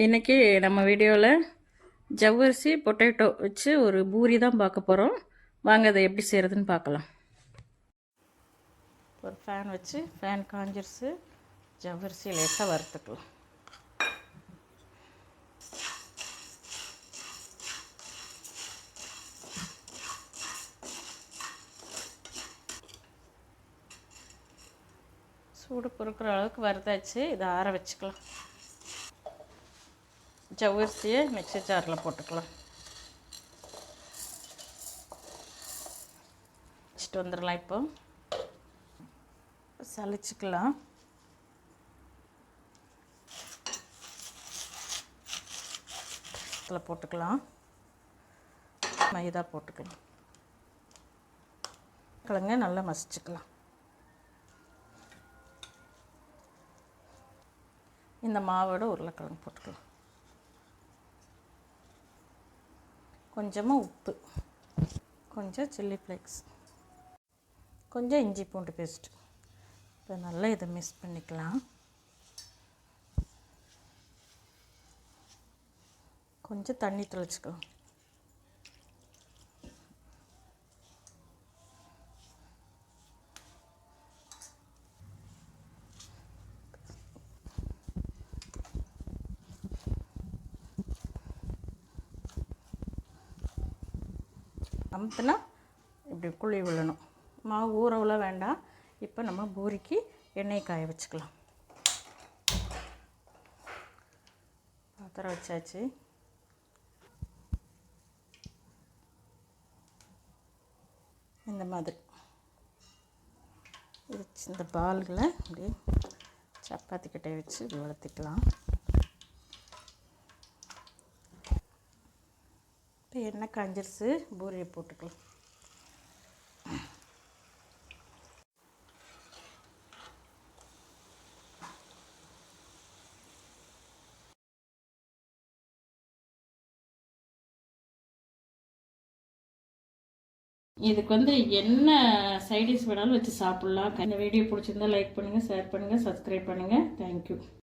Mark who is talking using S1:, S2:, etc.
S1: இன்றைக்கி நம்ம வீடியோவில் ஜவ்வரிசி பொட்டேட்டோ வச்சு ஒரு பூரி தான் பார்க்க போகிறோம். வாங்க அதை எப்படி செய்கிறதுன்னு பார்க்கலாம். ஒரு ஃபேன் வச்சு ஃபேன் காஞ்சிருச்சு. ஜவ்வரிசி லேசாக வறுத்துக்கலாம். சூடு பொறுக்கிற அளவுக்கு வறுத்தாச்சு. இதை ஆற வச்சுக்கலாம். ஜவ்வரிசியை மிக்ஸி ஜாரில் போட்டுக்கலாம். வச்சுட்டு வந்துடலாம். இப்போ சளிச்சிக்கலாம். இதில் போட்டுக்கலாம். மைதா போட்டுக்கலாம். கிழங்க நல்லா மசிச்சுக்கலாம். இந்த மாவோட உருளைக்கிழங்கு போட்டுக்கலாம். கொஞ்சமாக உப்பு, கொஞ்சம் சில்லி ஃப்ளேக்ஸ், கொஞ்சம் இஞ்சி பூண்டு பேஸ்ட்டு. இப்போ நல்லா இதை மிக்ஸ் பண்ணிக்கலாம். கொஞ்சம் தண்ணி தெளிச்சுக்கலாம். அமுத்துனா இப்படி குழி விழணும். மாவு ஊறவெல்லாம் வேண்டாம். இப்போ நம்ம பூரிக்கு எண்ணெய் காய வச்சுக்கலாம். பாத்திரம் வச்சாச்சு. இந்த மாதிரி இந்த பால்களை அப்படியே சப்பாத்தி கட்டையை வச்சு இப்படி வளர்த்திக்கலாம். இப்போ எண்ணெய் காஞ்சிருச்சு. பூரியை போட்டுக்கலாம். இதுக்கு என்ன சைடிஷ் வேணாலும் வச்சு சாப்பிட்லாம். இந்த வீடியோ பிடிச்சிருந்தா லைக் பண்ணுங்கள், ஷேர் பண்ணுங்கள், சப்ஸ்கிரைப் பண்ணுங்கள். தேங்க்யூ.